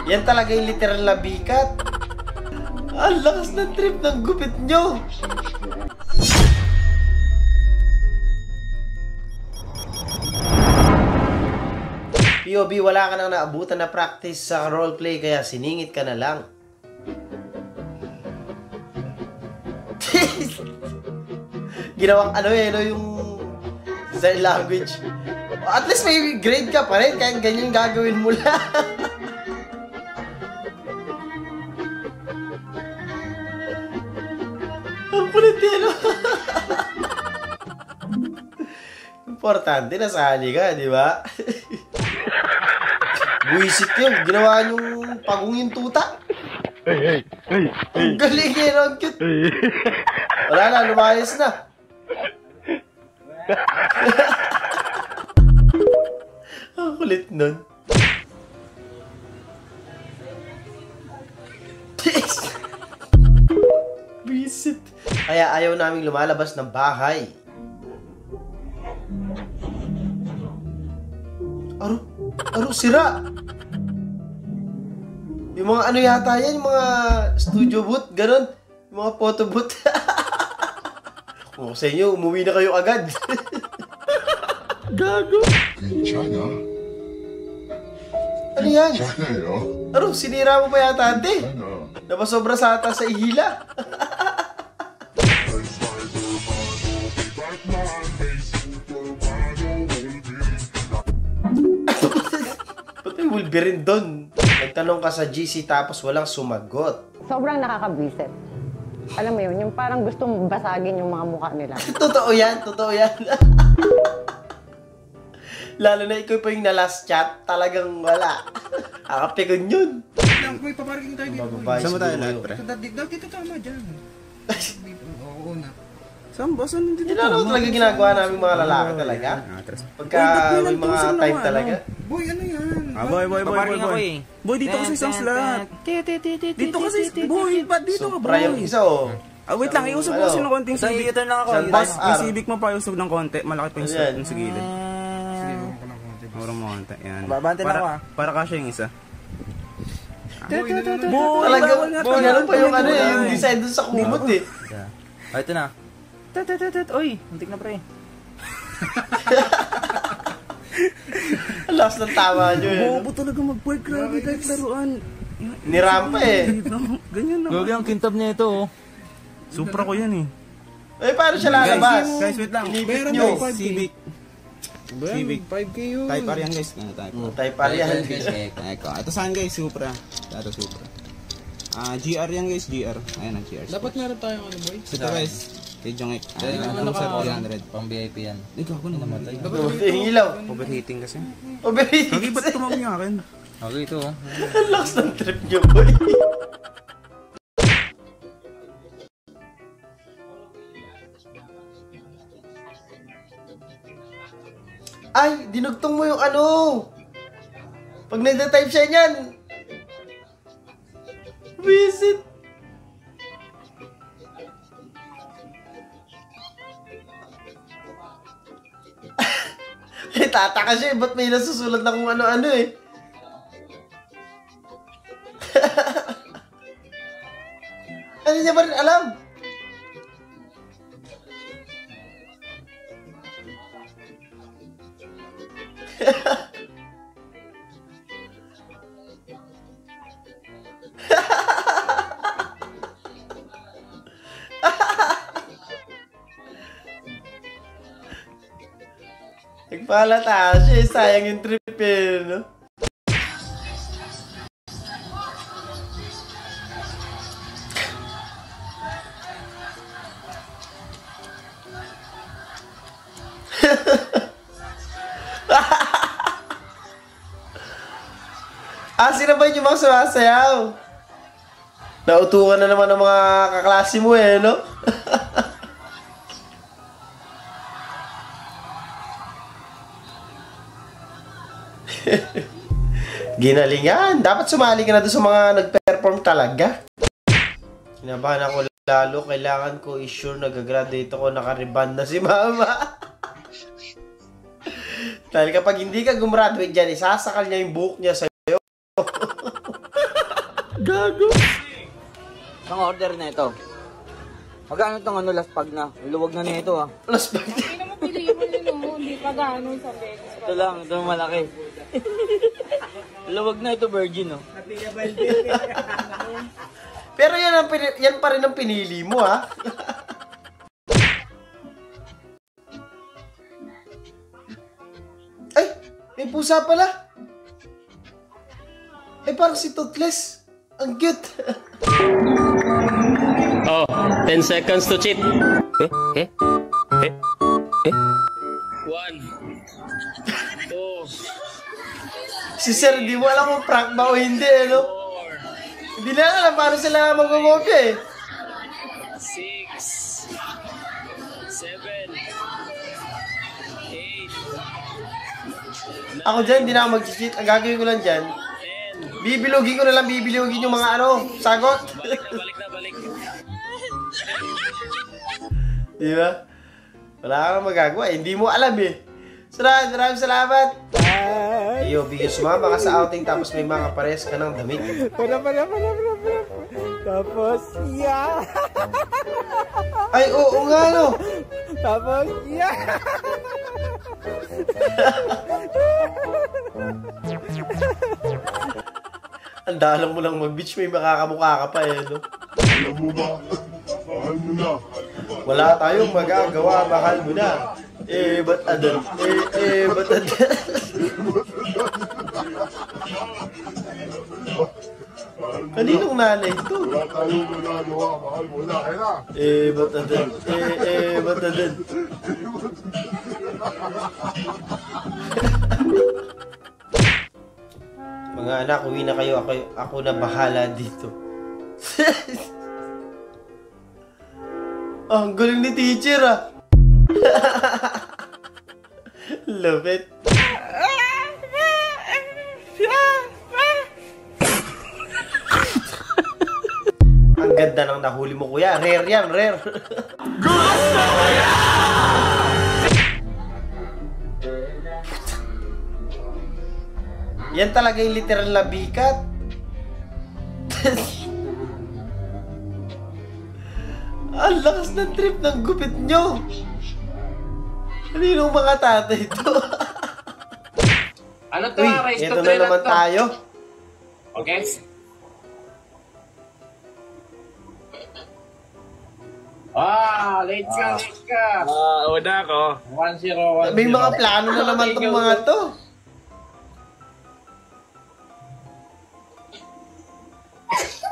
Yan talaga yung literal na bikat. Ang lakas ng trip ng gupit nyo. POV, wala ka nang naabutan na practice sa roleplay kaya siningit ka na lang. Ginawang ano no, yung sign language. At least may grade ka pa rin kahit ganyan gagawin mo lang. Ang kulit no? Importante na sali ka, di ba? Buisit yun. Ginawa niyong pagong yung tuta. Ang galing yun. Ang cute. Wala na, lumayas na. Ang kulit nun. Buisit. Kaya ayaw naming lumalabas ng bahay. Aro, sira! Yung mga ano yata yan, yung mga studio booth, ganun. Yung mga photo booth. Kung sa inyo, umuwi na kayo agad. Gago! China? Ano yan? China, yo? Aro, sinira mo pa yata, ante. China. Napasobra sa ata sa ihila. Wolverine doon. Nagtanong ka sa GC tapos walang sumagot. Sobrang nakakabwisit. Alam mo yun, yung parang gusto basagin yung mga mukha nila. Totoo yan, totoo yan. Lalo na ikaw pa yung na-last chat, talagang wala. Akapikon yun. May paparking tayo dito. Saan mo tayo lahat, pre? Dito tama dyan. Oo na. Saan ba? Saan dito Yun ano talaga ginagawa namin mga lalaki talaga? Pagka may mga time talaga. Boy, ano yan? Boy. Paparking ako eh. Boy, dito kasi isang slot. Dito kasi, boy, ba't dito ka, Sobra boy? yung isa, oh. Wait lang, iusap mo kasi ng konting Sa civic. iyo lang ako. Yung civic mo pa, iusap ng konti. Malaki pa yung slot yung sa gilid. Murang mo konti, yan. Babante na ako ah. Para kasya yung isa. Talaga, ganun pa yung ano yung design dun sa kumot eh. Ah, ito na. Uy, muntik na pre. Alas ng tama nyo eh. Bobo talaga mag-boy, grabe kahit laruan. Nirampa eh. Ganyan naman. Gagi ang kintab niya ito oh. Supra ko yan eh. Eh, paano siya lalabas? Guys, wait lang. Inipit Meron nyo. daw, Civic. Civic. 5K yun. Type R yan guys. Type R. Type R yan. Ito saan guys? Supra. Ito Supra. GR yan guys, GR. Ayan ang GR. Dapat meron tayong ano boy? Ito guys. Kay Jongek. Ano sa ka? 300. Pang VIP yan. Ikaw ako na namatay. Yung ilaw. Overheating kasi. Overheating. Kagi ba't tumawag niya akin? Okay ito oh. Ang lakas ng trip nyo, boy. Ay, dinugtong mo yung ano. Pag nagda-type siya niyan. Visit. Eh, tataka siya eh. Ba't may nasusulat na kung ano-ano eh. Ano niya ba rin alam? Nagpalata siya, sayang yung trip eh, no? Sino ba yung mga sumasayaw? Nautukan na naman ng mga kaklase mo eh, no? Ginalingan. Dapat sumali ka na doon sa mga nag-perform talaga. Kinabahan ako lalo. Kailangan ko i-sure nag-graduate ako. Naka-reband na si mama. Dahil kapag hindi ka gumraduate dyan, isasakal niya yung buhok niya sa'yo. Gago. Ang order na ito. Magkano itong ano, last pag na? Luwag na nito ah. Plus bag. Hindi naman piliin mo yun, oh. Hindi pa gaano isang beses. Ito lang, ito malaki. Luwag na ito, virgin oh. Pero yan pa rin ang pinili mo, ha? Ay! May pusa pala! Ay, parang si Toothless. Ang cute. Oh, 10 seconds to cheat. Eh? 1, 2, Si Sir, di mo alam kung prank ba o hindi, no? Hindi na alam paano sila mag-ngopya, eh. 6, 7, 8, Ako dyan, hindi na ako mag-cheat. Ang gagawin ko lang dyan, bibilugin ko na lang, bibilugin yung mga ano, sagot. balik. Di ba? Wala kang magagawa, eh. Hindi mo alam, eh. Maraming salamat. Iyo, bigyan sumama ka sa outing tapos may mga pares ka ng damit. Para. Tapos, yeah. Ay, oo nga, no? Tapos, yeah. Ang dalang mo lang mag-beach, may makakamukha ka pa, eh, no? Alam mo ba? Mahal mo na. Wala tayong magagawa, mahal mo na. Ba't adan? Ba't adan? Kaninong nanay ito? Wala tayong magagawa. Mahal mo na. Kaya na. Ba't adan? Ba't adan? Mga anak, uwi na kayo. Ako na bahala dito. Ang galing ni teacher, ah. Love it. Ang ganda ng nahuli mo, kuya. Rare yan, rare. Yan talaga yung literal na bikat. Ang lakas ng trip ng gupit nyo. Kaninong mga tatay ito? Ano to? Uy, Race to eto na trailer naman to. tayo. Okay? Late ka. una ako. 1-0. May mga plano na naman itong mga to.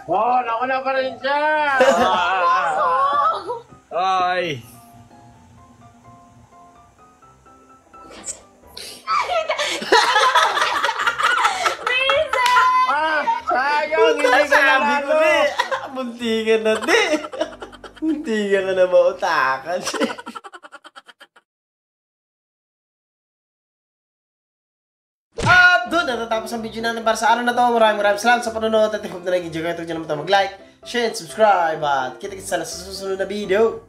Oh, nauna pa rin siya. Ay. Sayang, hindi ka Sabi ko nanalo. na muntikan na di. Muntikan ka na mautakan. At doon natatapos ang video natin para sa araw na to. Maraming salamat sa panonood at I hope na nag-enjoy kayo. Huwag nyo naman mag-like, share, and subscribe. At kita-kita sa susunod na video.